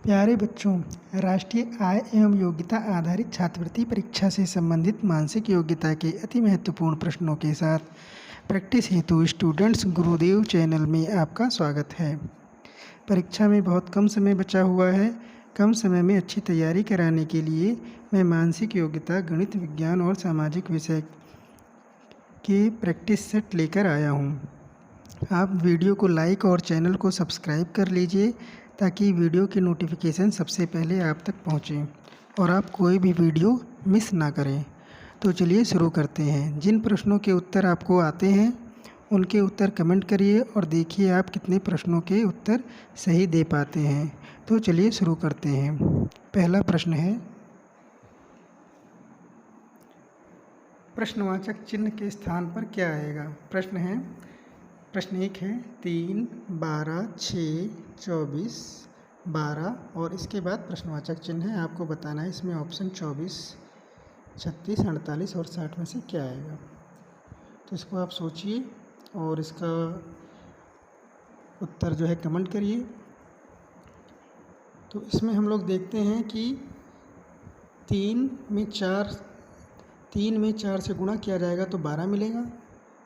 प्यारे बच्चों, राष्ट्रीय आय एवं योग्यता आधारित छात्रवृत्ति परीक्षा से संबंधित मानसिक योग्यता के अति महत्वपूर्ण प्रश्नों के साथ प्रैक्टिस हेतु स्टूडेंट्स गुरुदेव चैनल में आपका स्वागत है। परीक्षा में बहुत कम समय बचा हुआ है। कम समय में अच्छी तैयारी कराने के लिए मैं मानसिक योग्यता, गणित, विज्ञान और सामाजिक विषय के प्रैक्टिस सेट लेकर आया हूँ। आप वीडियो को लाइक और चैनल को सब्सक्राइब कर लीजिए ताकि वीडियो की नोटिफिकेशन सबसे पहले आप तक पहुँचे और आप कोई भी वीडियो मिस ना करें। तो चलिए शुरू करते हैं। जिन प्रश्नों के उत्तर आपको आते हैं उनके उत्तर कमेंट करिए और देखिए आप कितने प्रश्नों के उत्तर सही दे पाते हैं। तो चलिए शुरू करते हैं। पहला प्रश्न है, प्रश्नवाचक चिन्ह के स्थान पर क्या आएगा। प्रश्न 1 है 3, 12, 6, 24, 12 और इसके बाद प्रश्नवाचक चिन्ह है। आपको बताना है इसमें ऑप्शन 24, 36, 48 और 60 में से क्या आएगा। तो इसको आप सोचिए और इसका उत्तर जो है कमेंट करिए। तो इसमें हम लोग देखते हैं कि 3 में 4 से गुणा किया जाएगा तो 12 मिलेगा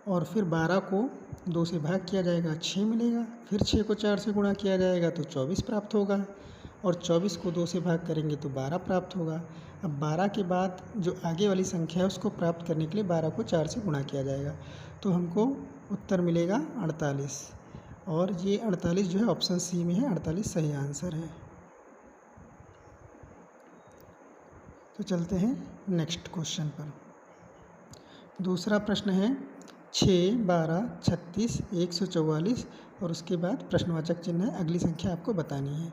और फिर 12 को 2 से भाग किया जाएगा 6 मिलेगा, फिर 6 को 4 से गुणा किया जाएगा तो 24 प्राप्त होगा और 24 को 2 से भाग करेंगे तो 12 प्राप्त होगा। अब 12 के बाद जो आगे वाली संख्या है उसको प्राप्त करने के लिए 12 को 4 से गुणा किया जाएगा तो हमको उत्तर मिलेगा 48 और ये 48 जो है ऑप्शन सी में है। 48 सही आंसर है। तो चलते हैं नेक्स्ट क्वेश्चन पर। दूसरा प्रश्न है 6, 12, 36, 144 और उसके बाद प्रश्नवाचक चिन्ह है। अगली संख्या आपको बतानी है।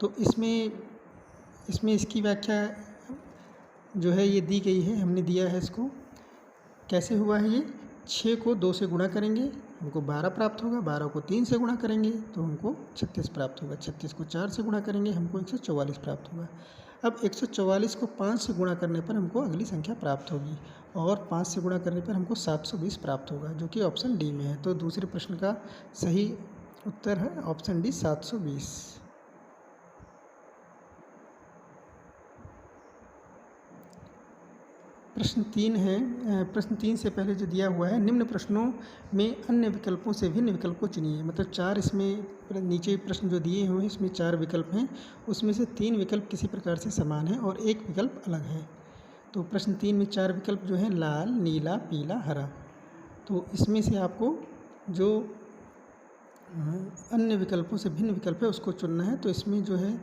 तो इसमें इसकी व्याख्या जो है ये दी गई है, हमने दिया है इसको। कैसे हुआ है ये? 6 को 2 से गुणा करेंगे हमको 12 प्राप्त होगा, 12 को 3 से गुणा करेंगे तो हमको 36 प्राप्त होगा, 36 को 4 से गुणा करेंगे हमको 144 प्राप्त होगा। अब 144 को 5 से गुणा करने पर हमको अगली संख्या प्राप्त होगी और 5 से गुणा करने पर हमको 720 प्राप्त होगा जो कि ऑप्शन डी में है। तो दूसरे प्रश्न का सही उत्तर है ऑप्शन डी 720। प्रश्न 3 है। प्रश्न 3 से पहले जो दिया हुआ है, निम्न प्रश्नों में अन्य विकल्पों से भिन्न विकल्प को चुनिए। मतलब 4 इसमें नीचे प्रश्न जो दिए हुए हैं इसमें 4 विकल्प हैं, उसमें से 3 विकल्प किसी प्रकार से समान है और 1 विकल्प अलग है। तो प्रश्न 3 में 4 विकल्प जो है लाल, नीला, पीला, हरा। तो इसमें से आपको जो अन्य विकल्पों से भिन्न विकल्प है उसको चुनना है। तो इसमें जो है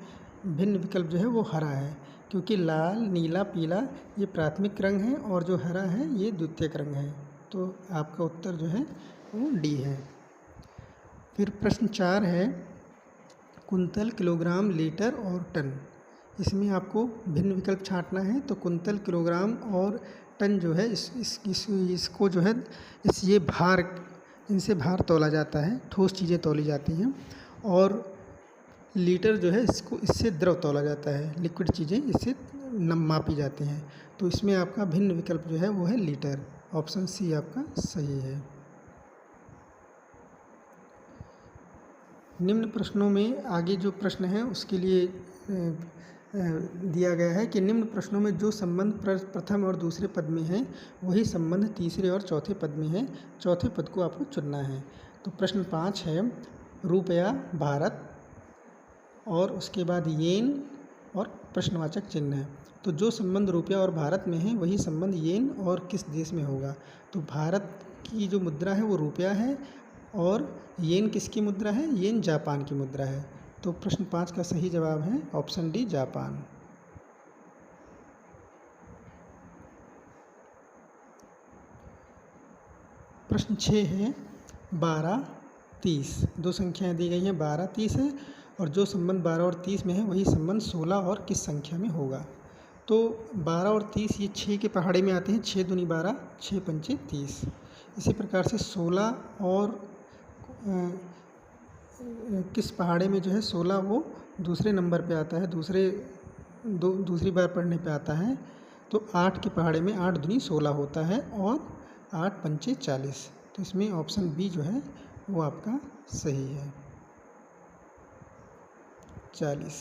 भिन्न विकल्प जो है वो हरा है, क्योंकि लाल, नीला, पीला ये प्राथमिक रंग है और जो हरा है ये द्वितीयक रंग है। तो आपका उत्तर जो है वो डी है। फिर प्रश्न 4 है कुंतल, किलोग्राम, लीटर और टन। इसमें आपको भिन्न विकल्प छांटना है। तो कुंतल, किलोग्राम और टन जो है इसको जो है ये भार, इनसे भार तौला जाता है, ठोस चीज़ें तौली जाती हैं। और लीटर जो है इससे द्रव तौला जाता है, लिक्विड चीज़ें इससे मापी जाती हैं। तो इसमें आपका भिन्न विकल्प जो है वो है लीटर। ऑप्शन सी आपका सही है। निम्न प्रश्नों में आगे जो प्रश्न है उसके लिए दिया गया है कि निम्न प्रश्नों में जो संबंध प्रथम और दूसरे पद में है वही संबंध तीसरे और चौथे पद में है। चौथे पद को आपको चुनना है। तो प्रश्न 5 है रुपया, भारत और उसके बाद येन और प्रश्नवाचक चिन्ह है। तो जो संबंध रुपया और भारत में है वही संबंध येन और किस देश में होगा। तो भारत की जो मुद्रा है वो रुपया है और येन किसकी मुद्रा है? येन जापान की मुद्रा है। तो प्रश्न 5 का सही जवाब है ऑप्शन डी जापान। प्रश्न 6 है 12, 30। दो संख्याएं दी गई हैं, 12, 30 है और जो संबंध 12 और 30 में है वही संबंध 16 और किस संख्या में होगा। तो 12 और 30 ये 6 के पहाड़े में आते हैं। 6 दूनी 12, 6 पंचे 30। इसी प्रकार से 16 और किस पहाड़े में जो है 16 वो दूसरे नंबर पे आता है, दूसरी बार पढ़ने पे आता है। तो 8 के पहाड़े में 8 दूनी 16 होता है और 8 पंचे 40। तो इसमें ऑप्शन बी जो है वो आपका सही है 40।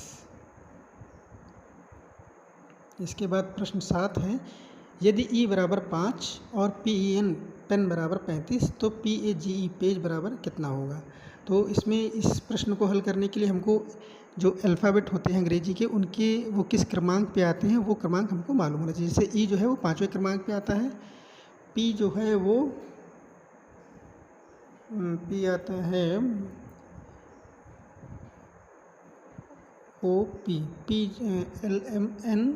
इसके बाद प्रश्न 7 है, यदि E बराबर 5 और PEN पेन बराबर 35 तो PAGE पेज बराबर कितना होगा। तो इसमें इस प्रश्न को हल करने के लिए हमको जो अल्फ़ाबेट होते हैं अंग्रेजी के, उनके वो किस क्रमांक पे आते हैं वो क्रमांक हमको मालूम होना चाहिए। जैसे E जो है वो 5वें क्रमांक पे आता है, P जो है वो P आता है OP, PLMN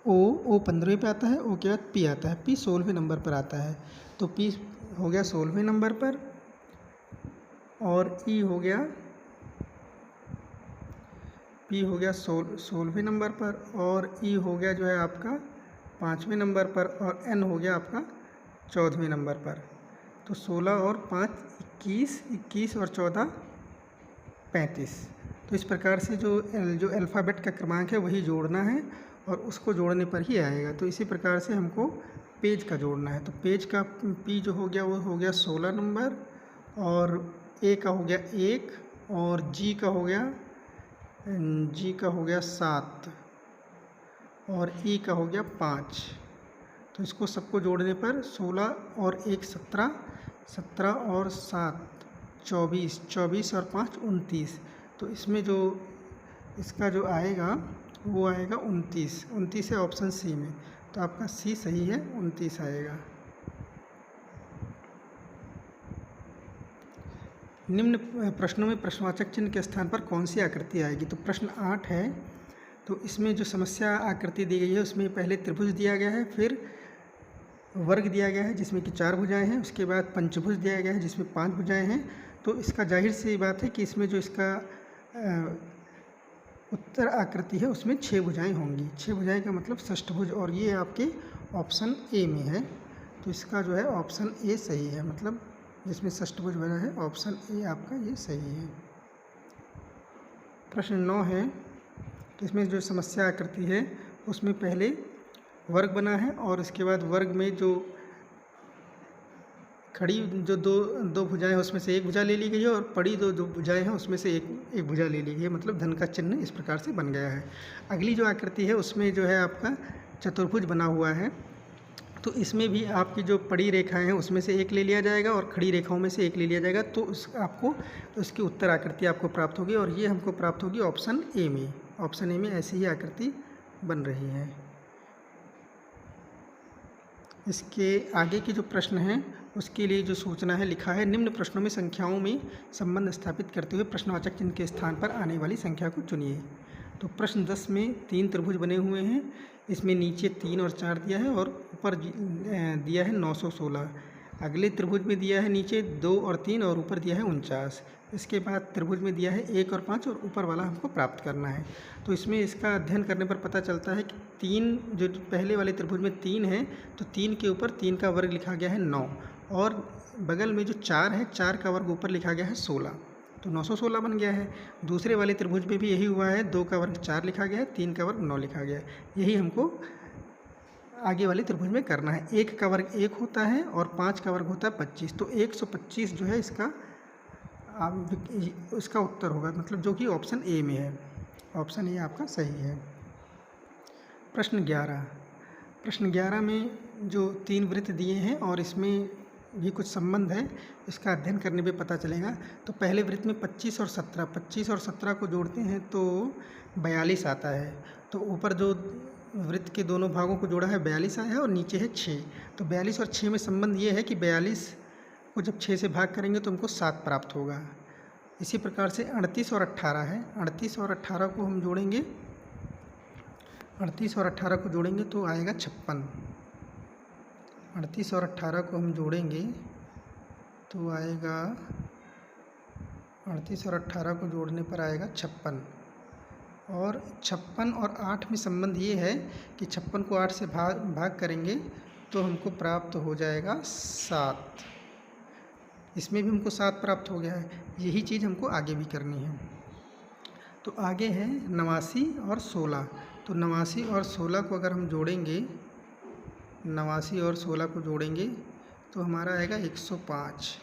O 15वें पे आता है, O के बाद P आता है, P 16वें नंबर पर आता है। तो P हो गया 16वें नंबर पर और E हो गया P हो गया 16वें नंबर पर और E हो गया जो है आपका 5वें नंबर पर और N हो गया आपका 14वें नंबर पर। तो 16 और 5 21, 21 और 14 35। तो इस प्रकार से जो अल्फ़ाबेट का क्रमांक है वही जोड़ना है और उसको जोड़ने पर ही आएगा। तो इसी प्रकार से हमको पेज का जोड़ना है। तो पेज का P जो हो गया वो हो गया 16 नंबर और A का हो गया 1 और G का हो गया 7 और E का हो गया 5। तो इसको सबको जोड़ने पर 16 और 1 17, 17 और 7 24, 24 और 5 29। तो इसमें जो इसका जो आएगा वो आएगा 29। 29 है ऑप्शन सी में, तो आपका सी सही है, 29 आएगा। निम्न प्रश्नों में प्रश्नवाचक चिन्ह के स्थान पर कौन सी आकृति आएगी। तो प्रश्न 8 है, तो इसमें जो समस्या आकृति दी गई है उसमें पहले त्रिभुज दिया गया है, फिर वर्ग दिया गया है जिसमें कि 4 भुजाएं हैं, उसके बाद पंचभुज दिया गया है जिसमें 5 भुजाएं हैं। तो इसका जाहिर सी बात है कि इसमें जो इसका उत्तर आकृति है उसमें 6 भुजाएं होंगी। 6 भुजाएं का मतलब षष्ठभुज, और ये आपके ऑप्शन ए में है। तो इसका जो है ऑप्शन ए सही है, मतलब जिसमें षष्ठभुज बना है ऑप्शन ए आपका ये सही है। प्रश्न 9 है, तो इसमें जो समस्या आकृति है उसमें पहले वर्ग बना है और इसके बाद वर्ग में जो खड़ी जो दो भुजाएं हैं उसमें से एक भुजा ले ली गई है और पड़ी जो भुजाएं हैं उसमें से एक भुजा ले ली गई है, मतलब धन का चिन्ह इस प्रकार से बन गया है। अगली जो आकृति है उसमें जो है आपका चतुर्भुज बना हुआ है। तो इसमें भी आपकी जो पड़ी रेखाएं हैं उसमें से एक ले लिया जाएगा और खड़ी रेखाओं में से एक ले लिया जाएगा, तो उसकी उत्तर आकृति आपको प्राप्त होगी और ये हमको प्राप्त होगी ऑप्शन ए में। ऑप्शन ए में ऐसी ही आकृति बन रही है। इसके आगे के जो प्रश्न हैं उसके लिए जो सूचना है लिखा है, निम्न प्रश्नों में संख्याओं में संबंध स्थापित करते हुए प्रश्नवाचक चिन्ह के स्थान पर आने वाली संख्या को चुनिए। तो प्रश्न 10 में 3 त्रिभुज बने हुए हैं, इसमें नीचे 3 और 4 दिया है और ऊपर दिया है 916। अगले त्रिभुज में दिया है नीचे 2 और 3 और ऊपर दिया है 49। इसके बाद त्रिभुज में दिया है 1 और 5 और ऊपर वाला हमको प्राप्त करना है। तो इसमें इसका अध्ययन करने पर पता चलता है कि 3 जो पहले वाले त्रिभुज में 3 है तो 3 के ऊपर 3 का वर्ग लिखा गया है 9 और बगल में जो 4 है 4 का वर्ग ऊपर लिखा गया है 16, तो 916 बन गया है। दूसरे वाले त्रिभुज में भी यही हुआ है, 2 का वर्ग 4 लिखा गया है, 3 का वर्ग 9 लिखा गया है। यही हमको आगे वाले त्रिभुज में करना है। 1 का वर्ग 1 होता है और 5 का वर्ग होता है 25, तो 125 जो है इसका उत्तर होगा, मतलब जो कि ऑप्शन ए में है। ऑप्शन ए आपका सही है। प्रश्न 11 में जो 3 वृत्त दिए हैं और इसमें भी कुछ संबंध है, इसका अध्ययन करने पे पता चलेगा। तो पहले वृत्त में 25 और 17 को जोड़ते हैं तो 42 आता है। तो ऊपर जो वृत्त के दोनों भागों को जोड़ा है 42 आया है और नीचे है 6। तो 42 और 6 में संबंध ये है कि 42 को जब 6 से भाग करेंगे तो हमको 7 प्राप्त होगा। इसी प्रकार से 38 और 18 है, 38 और 18 को हम जोड़ेंगे, 38 और 18 को जोड़ेंगे तो आएगा 56। 38 और 18 को हम जोड़ेंगे तो आएगा 38 और 18 को जोड़ने पर आएगा 56। और 56 और 8 में संबंध ये है कि 56 को 8 से भाग करेंगे तो हमको प्राप्त हो जाएगा 7। इसमें भी हमको 7 प्राप्त हो गया है। यही चीज़ हमको आगे भी करनी है। तो आगे है 89 और 16। तो 89 और 16 को अगर हम जोड़ेंगे, 89 और 16 को जोड़ेंगे तो हमारा आएगा 105।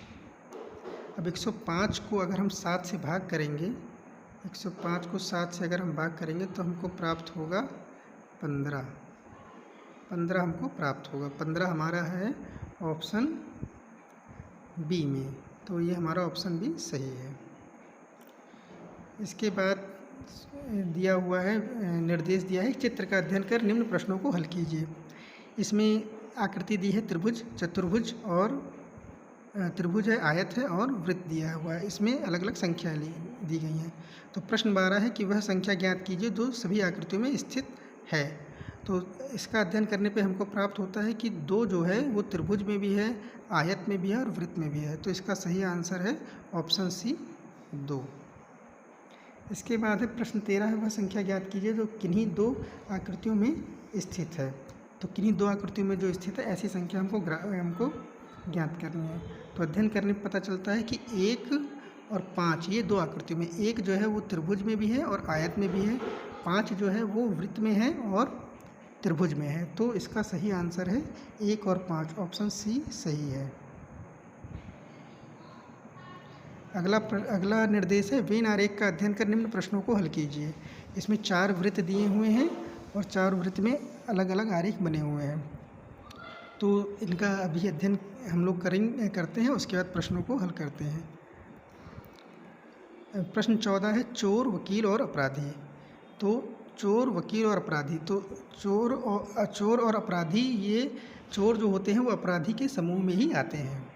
अब 105 को अगर हम 7 से भाग करेंगे, 105 को 7 से अगर हम भाग करेंगे तो हमको प्राप्त होगा 15 15 हमको प्राप्त होगा। 15 हमारा है ऑप्शन बी में, तो ये हमारा ऑप्शन बी सही है। इसके बाद दिया हुआ है, निर्देश दिया है, चित्र का अध्ययन कर निम्न प्रश्नों को हल कीजिए। इसमें आकृति दी है त्रिभुज, चतुर्भुज और त्रिभुज है, आयत है और वृत्त दिया हुआ है। इसमें अलग अलग संख्या दी गई हैं। तो प्रश्न 12 है कि वह संख्या ज्ञात कीजिए जो सभी आकृतियों में स्थित है। तो इसका अध्ययन करने पे हमको प्राप्त होता है कि 2 जो है वो त्रिभुज में भी है, आयत में भी है और वृत्त में भी है। तो इसका सही आंसर है ऑप्शन सी 2। इसके बाद है प्रश्न 13 है, वह संख्या ज्ञात कीजिए जो किन्हीं 2 आकृतियों में स्थित है। तो किन्हीं 2 आकृतियों में जो स्थित है ऐसी संख्या हमको ज्ञात करनी है। तो अध्ययन करने पर पता चलता है कि 1 और 5 ये 2 आकृतियों में, 1 जो है वो त्रिभुज में भी है और आयत में भी है, 5 जो है वो वृत्त में है और त्रिभुज में है। तो इसका सही आंसर है 1 और 5, ऑप्शन सी सही है। अगला निर्देश है, वेन आरेख का अध्ययन कर निम्न प्रश्नों को हल कीजिए। इसमें 4 वृत्त दिए हुए हैं और 4 वृत्त में अलग अलग आरेख बने हुए हैं। तो इनका अभी अध्ययन हम लोग करते हैं, उसके बाद प्रश्नों को हल करते हैं। प्रश्न 14 है, चोर, वकील और अपराधी। तो चोर, वकील और अपराधी, तो चोर और अपराधी, ये चोर जो होते हैं वो अपराधी के समूह में ही आते हैं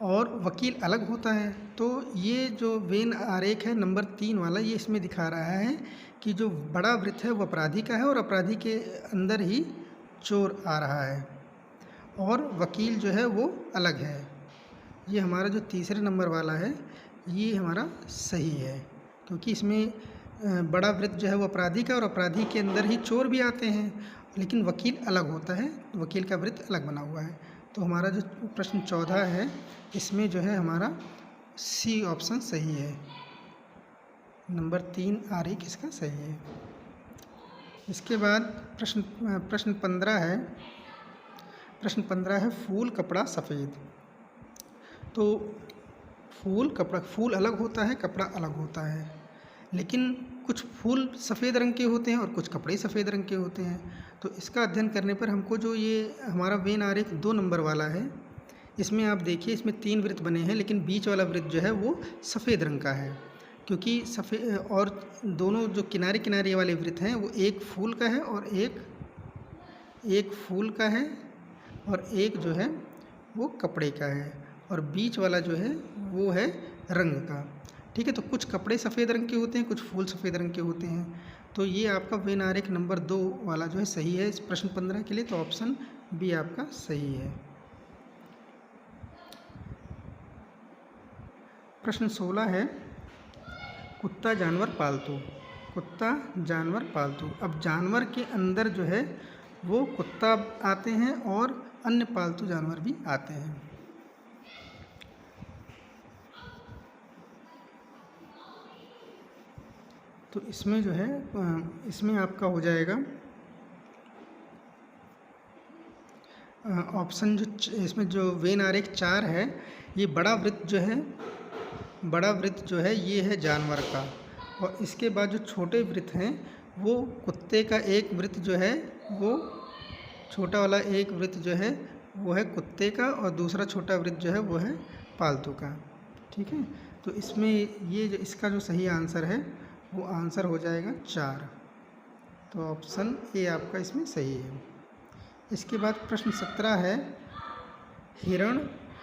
और वकील अलग होता है। तो ये जो वेन आरेख है नंबर 3 वाला, ये इसमें दिखा रहा है कि जो बड़ा वृत्त है वो अपराधी का है और अपराधी के अंदर ही चोर आ रहा है और वकील जो है वो अलग है। ये हमारा जो तीसरे नंबर वाला है ये हमारा सही है, क्योंकि इसमें बड़ा वृत्त जो है वो अपराधी का और अपराधी के अंदर ही चोर भी आते हैं, लेकिन वकील अलग होता है, वकील का वृत्त अलग बना हुआ है। तो हमारा जो प्रश्न 14 है इसमें जो है हमारा सी ऑप्शन सही है, नंबर 3 आरेख इसका सही है। इसके बाद प्रश्न 15 है, प्रश्न 15 है, फूल, कपड़ा, सफ़ेद। तो फूल अलग होता है, कपड़ा अलग होता है, लेकिन कुछ फूल सफ़ेद रंग के होते हैं और कुछ कपड़े सफ़ेद रंग के होते हैं। तो इसका अध्ययन करने पर हमको जो ये हमारा वेन आरेख 2 नंबर वाला है, इसमें आप देखिए इसमें 3 वृत्त बने हैं, लेकिन बीच वाला वृत्त जो है वो सफ़ेद रंग का है, क्योंकि सफ़ेद और दोनों जो किनारे किनारे वाले वृत्त हैं वो एक फूल का है और एक फूल का है और एक जो है वो कपड़े का है और बीच वाला जो है वो है रंग का। ठीक है, तो कुछ कपड़े सफ़ेद रंग के होते हैं, कुछ फूल सफ़ेद रंग के होते हैं। तो ये आपका वेन आरेख नंबर 2 वाला जो है सही है इस प्रश्न 15 के लिए, तो ऑप्शन बी आपका सही है। प्रश्न 16 है, कुत्ता, जानवर, पालतू। कुत्ता, जानवर, पालतू। अब जानवर के अंदर जो है वो कुत्ता आते हैं और अन्य पालतू जानवर भी आते हैं। तो इसमें जो है इसमें आपका हो जाएगा ऑप्शन इसमें जो वेन आरेख 4 है, ये बड़ा वृत्त जो है ये है जानवर का, और इसके बाद जो छोटे वृत्त हैं वो कुत्ते का एक वृत्त जो है वो छोटा वाला एक वृत्त जो है वो है कुत्ते का और दूसरा छोटा वृत्त जो है वो है पालतू का। ठीक है, तो इसमें ये जो इसका जो सही आंसर है वो आंसर हो जाएगा 4, तो ऑप्शन ए आपका इसमें सही है। इसके बाद प्रश्न 17 है, हिरण,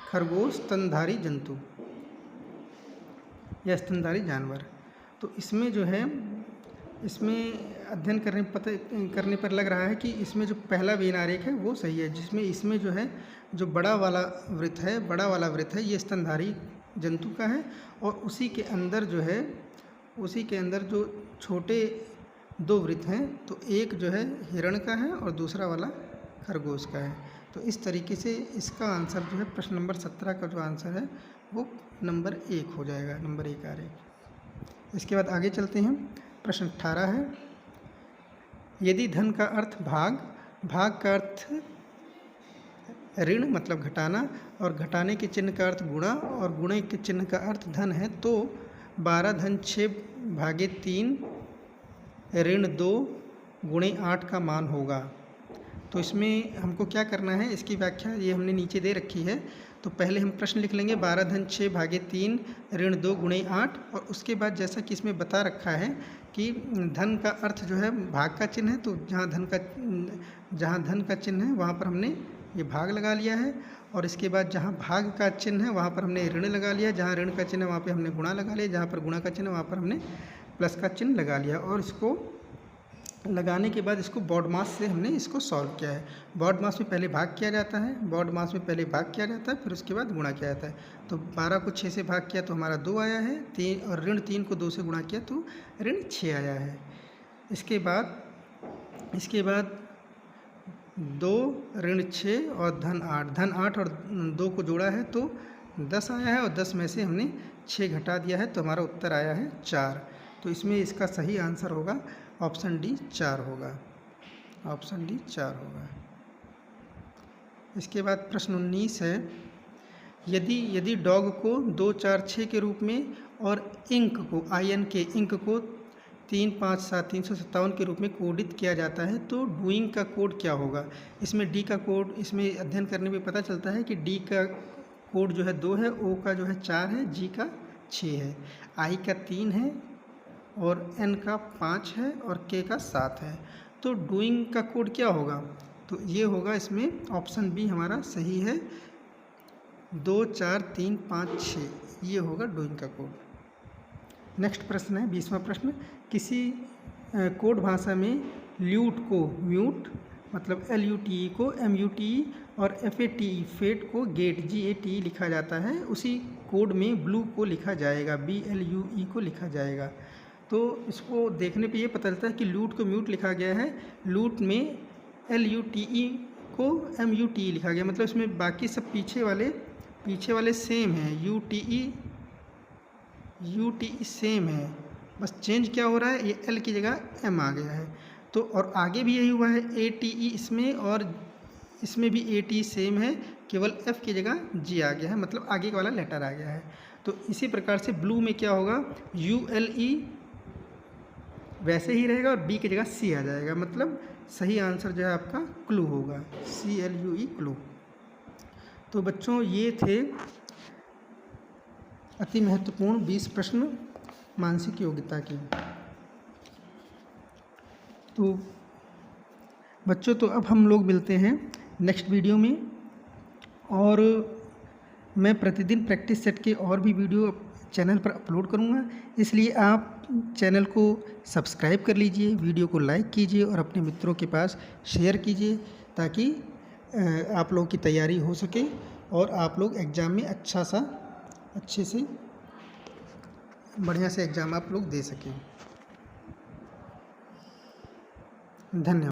खरगोश, स्तनधारी जंतु या स्तनधारी जानवर। तो इसमें जो है इसमें अध्ययन करने पर लग रहा है कि इसमें जो पहला वेन आरेख है वो सही है, जिसमें इसमें जो है जो बड़ा वाला वृत्त है ये स्तनधारी जंतु का है और उसी के अंदर जो छोटे 2 वृत्त हैं, तो एक जो है हिरण का है और दूसरा वाला खरगोश का है। तो इस तरीके से इसका आंसर जो है प्रश्न नंबर 17 का जो आंसर है वो नंबर 1 हो जाएगा, नंबर 1 आरेख। इसके बाद आगे चलते हैं। प्रश्न 18 है, यदि धन का अर्थ भाग, भाग का अर्थ ऋण मतलब घटाना और घटाने के चिन्ह का अर्थ गुणा और गुणे के चिन्ह का अर्थ धन है, तो 12 धन 6 भागे 3 ऋण 2 गुणे 8 का मान होगा। तो इसमें हमको क्या करना है, इसकी व्याख्या ये हमने नीचे दे रखी है। तो पहले हम प्रश्न लिख लेंगे 12 धन 6 भागे 3 ऋण 2 गुणे 8, और उसके बाद जैसा कि इसमें बता रखा है कि धन का अर्थ जो है भाग का चिन्ह है, तो जहाँ धन का चिन्ह है वहाँ पर हमने ये भाग लगा लिया है, और इसके बाद जहाँ भाग का चिन्ह है वहाँ पर हमने ऋण लगा लिया, जहाँ ऋण का चिन्ह है वहाँ पे हमने गुणा लगा लिया, जहाँ पर गुणा का चिन्ह है वहाँ पर हमने प्लस का चिन्ह लगा लिया। और इसको लगाने के बाद इसको बॉड मास से हमने इसको सॉल्व किया है। बॉड मास में पहले भाग किया जाता है, फिर उसके बाद गुणा किया जाता है। तो 12 को 6 से भाग किया तो हमारा 2 आया है, 3 और ऋण 3 को 2 से गुणा किया तो ऋण 6 आया है। इसके बाद 2 ऋण 6 और धन 8 और 2 को जोड़ा है तो 10 आया है, और 10 में से हमने 6 घटा दिया है तो हमारा उत्तर आया है 4। तो इसमें इसका सही आंसर होगा ऑप्शन डी 4 होगा, ऑप्शन डी 4 होगा। इसके बाद प्रश्न 19 है, यदि डॉग को 2 4 6 के रूप में और इंक को इंक को 3 5 7 357 के रूप में कोडित किया जाता है तो डूइंग का कोड क्या होगा। इसमें डी का कोड, इसमें अध्ययन करने में पता चलता है कि डी का कोड जो है 2 है, ओ का जो है 4 है, जी का 6 है, आई का 3 है और एन का 5 है और के का 7 है। तो डूइंग का कोड क्या होगा, तो ये होगा इसमें ऑप्शन बी हमारा सही है, 2 4 3 5 6, ये होगा डूइंग का कोड। नेक्स्ट प्रश्न है 20वां प्रश्न, किसी कोड भाषा में ल्यूट को म्यूट मतलब LUTE को MUTE और FATE फेट को गेट GATE लिखा जाता है, उसी कोड में ब्लू को लिखा जाएगा, BLUE को लिखा जाएगा। तो इसको देखने पे ये पता चलता है कि लूट को म्यूट लिखा गया है, लूट में LUTE को MUTE लिखा गया, मतलब इसमें बाकी सब पीछे वाले सेम हैं, UTE सेम है, बस चेंज क्या हो रहा है, ये L की जगह M आ गया है। तो और आगे भी यही हुआ है, ATE इसमें और इसमें भी ATE सेम है, केवल F की जगह G आ गया है, मतलब आगे वाला लेटर आ गया है। तो इसी प्रकार से ब्लू में क्या होगा, ULE वैसे ही रहेगा और B की जगह C आ जाएगा, मतलब सही आंसर जो है आपका क्लू होगा, CLUE क्लू। तो बच्चों ये थे अति महत्वपूर्ण 20 प्रश्न मानसिक योग्यता की। तो बच्चों तो अब हम लोग मिलते हैं नेक्स्ट वीडियो में, और मैं प्रतिदिन प्रैक्टिस सेट के और भी वीडियो चैनल पर अपलोड करूंगा, इसलिए आप चैनल को सब्सक्राइब कर लीजिए, वीडियो को लाइक कीजिए और अपने मित्रों के पास शेयर कीजिए, ताकि आप लोगों की तैयारी हो सके और आप लोग एग्ज़ाम में अच्छे से बढ़िया से एग्ज़ाम आप लोग दे सकें। धन्यवाद।